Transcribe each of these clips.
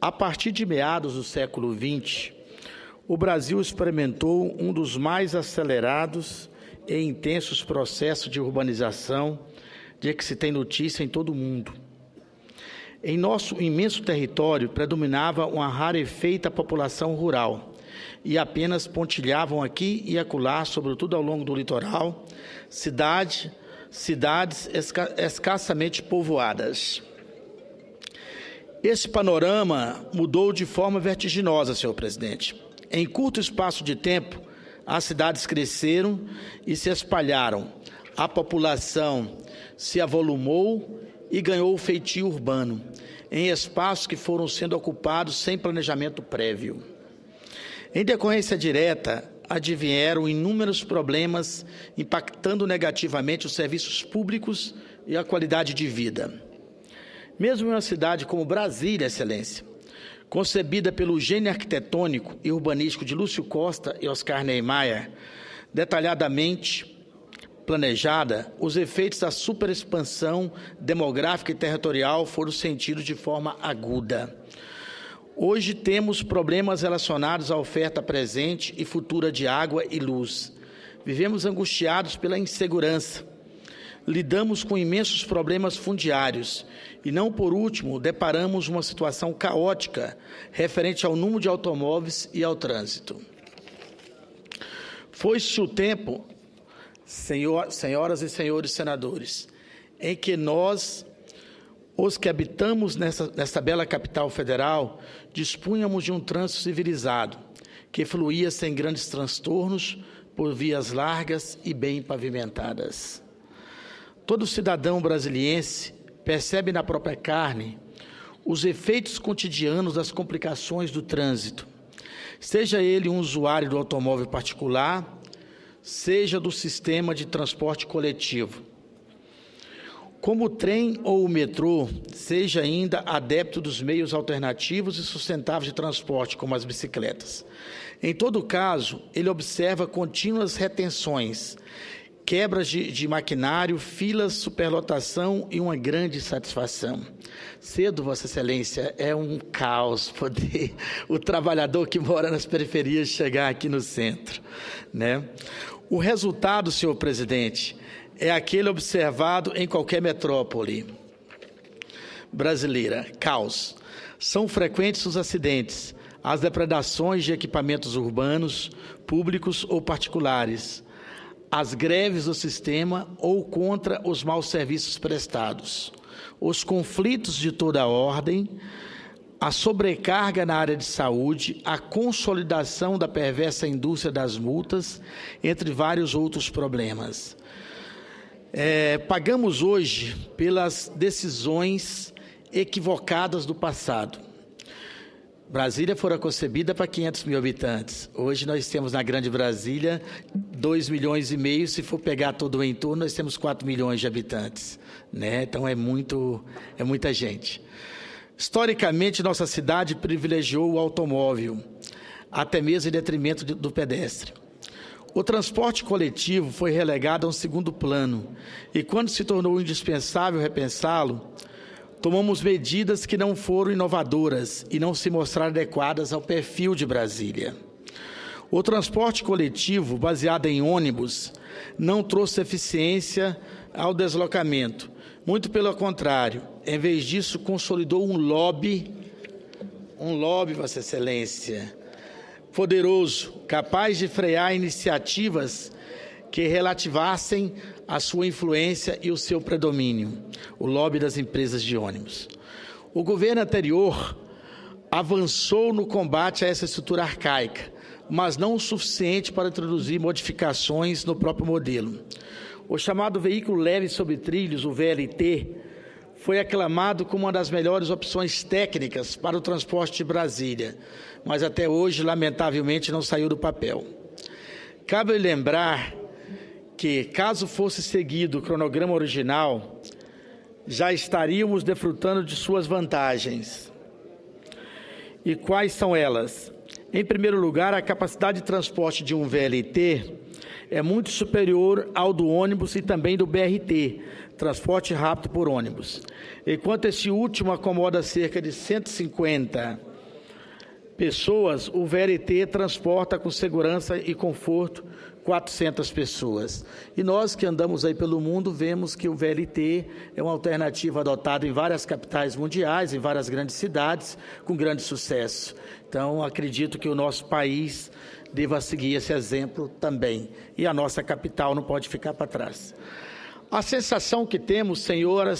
A partir de meados do século XX, o Brasil experimentou um dos mais acelerados e intensos processos de urbanização de que se tem notícia em todo o mundo. Em nosso imenso território predominava uma rarefeita população rural e apenas pontilhavam aqui e acolá, sobretudo ao longo do litoral, cidades escassamente povoadas. Esse panorama mudou de forma vertiginosa, senhor presidente. Em curto espaço de tempo, as cidades cresceram e se espalharam. A população se avolumou e ganhou o feitio urbano, em espaços que foram sendo ocupados sem planejamento prévio. Em decorrência direta, advieram inúmeros problemas impactando negativamente os serviços públicos e a qualidade de vida. Mesmo em uma cidade como Brasília, Excelência, concebida pelo gênio arquitetônico e urbanístico de Lúcio Costa e Oscar Niemeyer, detalhadamente planejada, os efeitos da superexpansão demográfica e territorial foram sentidos de forma aguda. Hoje temos problemas relacionados à oferta presente e futura de água e luz. Vivemos angustiados pela insegurança. Lidamos com imensos problemas fundiários e, não por último, deparamos uma situação caótica referente ao número de automóveis e ao Foi-se o tempo, senhoras e senhores senadores, em que nós, os que habitamos nesta bela capital federal, dispunhamos de um trânsito civilizado, que fluía sem grandes transtornos por vias largas e bem pavimentadas. Todo cidadão brasiliense percebe na própria carne os efeitos cotidianos das complicações do trânsito, seja ele um usuário do automóvel particular, seja do sistema de transporte coletivo. Como o trem ou o metrô, seja ainda adepto dos meios alternativos e sustentáveis de transporte, como as bicicletas. Em todo caso, ele observa contínuas retenções, quebras de maquinário, filas, superlotação e uma grande satisfação. Cedo, Vossa Excelência, é um caos poder o trabalhador que mora nas periferias chegar aqui no centro, né? O resultado, senhor presidente, é aquele observado em qualquer metrópole brasileira: caos. São frequentes os acidentes, as depredações de equipamentos urbanos, públicos ou particulares, as greves do sistema ou contra os maus serviços prestados, os conflitos de toda a ordem, a sobrecarga na área de saúde, a consolidação da perversa indústria das multas, entre vários outros problemas. Pagamos hoje pelas decisões equivocadas do passado. Brasília fora concebida para 500 mil habitantes. Hoje nós temos na Grande Brasília 2,5 milhões. Se for pegar todo o entorno, nós temos 4 milhões de habitantes, né? Então é muita gente. Historicamente, nossa cidade privilegiou o automóvel, até mesmo em detrimento do pedestre. O transporte coletivo foi relegado a um segundo plano e, quando se tornou indispensável repensá-lo, tomamos medidas que não foram inovadoras e não se mostraram adequadas ao perfil de Brasília. O transporte coletivo, baseado em ônibus, não trouxe eficiência ao deslocamento. Muito pelo contrário, em vez disso, consolidou um lobby, Vossa Excelência, poderoso, capaz de frear iniciativas que relativassem a sua influência e o seu predomínio, o lobby das empresas de ônibus. O governo anterior avançou no combate a essa estrutura arcaica, mas não o suficiente para introduzir modificações no próprio modelo. O chamado veículo leve sobre trilhos, o VLT, foi aclamado como uma das melhores opções técnicas para o transporte de Brasília, mas até hoje, lamentavelmente, não saiu do papel. Cabe lembrar que, caso fosse seguido o cronograma original, já estaríamos desfrutando de suas vantagens. E quais são elas? Em primeiro lugar, a capacidade de transporte de um VLT é muito superior ao do ônibus e também do BRT, transporte rápido por ônibus. Enquanto esse último acomoda cerca de 150 pessoas, o VLT transporta com segurança e conforto 400 pessoas. E nós que andamos aí pelo mundo vemos que o VLT é uma alternativa adotada em várias capitais mundiais, em várias grandes cidades, com grande sucesso. Então, acredito que o nosso país deva seguir esse exemplo também. E a nossa capital não pode ficar para trás. A sensação que temos, senhoras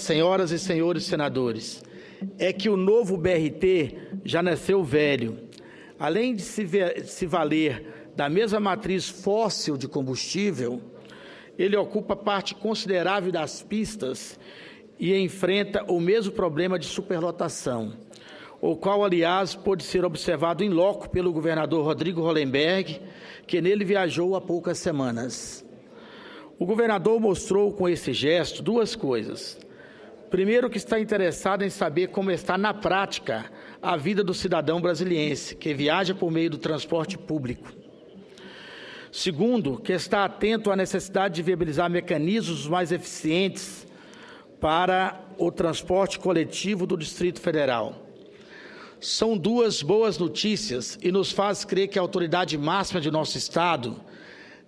e senhores senadores, é que o novo BRT já nasceu velho. Além de se valer da mesma matriz fóssil de combustível, ele ocupa parte considerável das pistas e enfrenta o mesmo problema de superlotação, o qual, aliás, pôde ser observado em loco pelo governador Rodrigo Hollenberg, que nele viajou há poucas semanas. O governador mostrou com esse gesto duas coisas. Primeiro, que está interessado em saber como está na prática a vida do cidadão brasiliense, que viaja por meio do transporte público. Segundo, que está atento à necessidade de viabilizar mecanismos mais eficientes para o transporte coletivo do Distrito Federal. São duas boas notícias e nos faz crer que a autoridade máxima de nosso Estado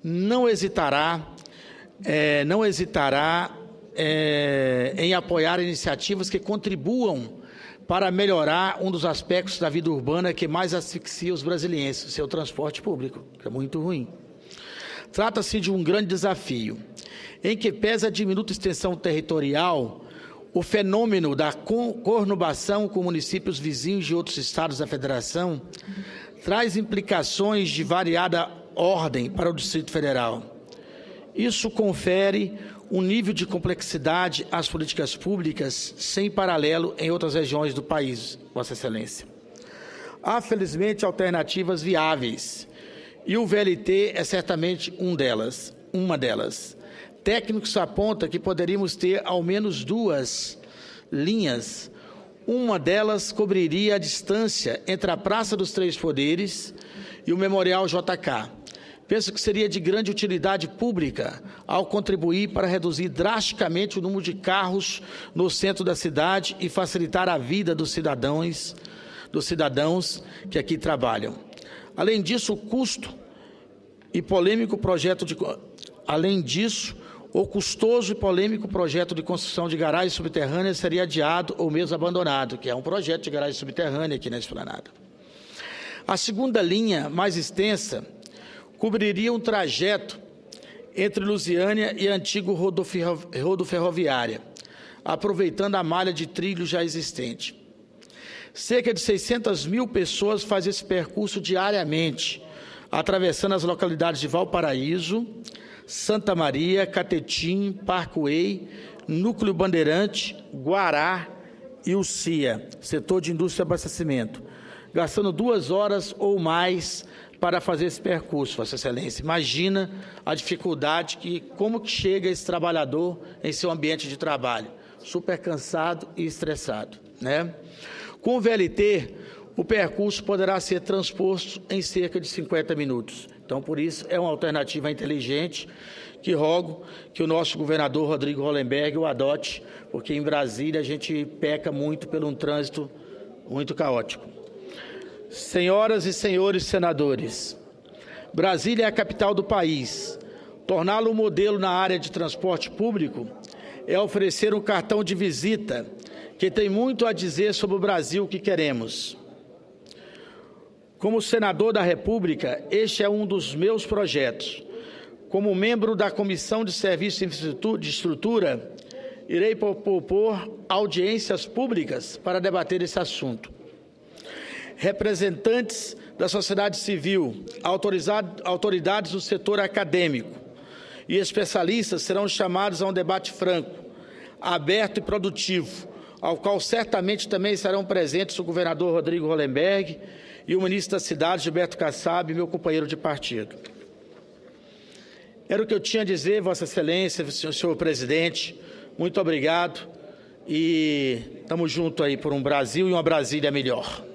não hesitará em apoiar iniciativas que contribuam para melhorar um dos aspectos da vida urbana que mais asfixia os brasileiros, o seu transporte público, que é muito ruim. Trata-se de um grande desafio, em que pesa a diminuta extensão territorial, o fenômeno da conurbação com municípios vizinhos de outros estados da Federação traz implicações de variada ordem para o Distrito Federal. Isso confere um nível de complexidade às políticas públicas sem paralelo em outras regiões do país, Vossa Excelência. Há, felizmente, alternativas viáveis, e o VLT é certamente uma delas. Técnicos apontam que poderíamos ter ao menos duas linhas. Uma delas cobriria a distância entre a Praça dos Três Poderes e o Memorial JK. Penso que seria de grande utilidade pública ao contribuir para reduzir drasticamente o número de carros no centro da cidade e facilitar a vida dos cidadãos que aqui trabalham. Além disso, o custoso e polêmico projeto de construção de garagens subterrâneas seria adiado ou mesmo abandonado, que é um projeto de garagem subterrânea aqui na Esplanada. A segunda linha, mais extensa, cobriria um trajeto entre Lusiânia e a antiga rodoferroviária, aproveitando a malha de trilho já existente. Cerca de 600 mil pessoas fazem esse percurso diariamente, atravessando as localidades de Valparaíso, Santa Maria, Catetim, Parkway, Núcleo Bandeirante, Guará e Ucia, setor de indústria e abastecimento, gastando 2 horas ou mais para fazer esse percurso, Vossa Excelência. Imagina a dificuldade como que chega esse trabalhador em seu ambiente de trabalho, super cansado e estressado, né? Com o VLT, o percurso poderá ser transposto em cerca de 50 minutos. Então, por isso, é uma alternativa inteligente que rogo que o nosso governador Rodrigo Hollenberg o adote, porque em Brasília a gente peca muito por um trânsito muito caótico. Senhoras e senhores senadores, Brasília é a capital do país. Torná-lo um modelo na área de transporte público é oferecer um cartão de visita que tem muito a dizer sobre o Brasil que queremos. Como senador da República, este é um dos meus projetos. Como membro da Comissão de Serviços de Estrutura, irei propor audiências públicas para debater esse assunto. Representantes da sociedade civil, autoridades do setor acadêmico e especialistas serão chamados a um debate franco, aberto e produtivo, ao qual certamente também serão presentes o governador Rodrigo Hollenberg e o ministro da Cidade, Gilberto Kassab, meu companheiro de partido. Era o que eu tinha a dizer, Vossa Excelência, senhor presidente. Muito obrigado e estamos juntos aí por um Brasil e uma Brasília melhor.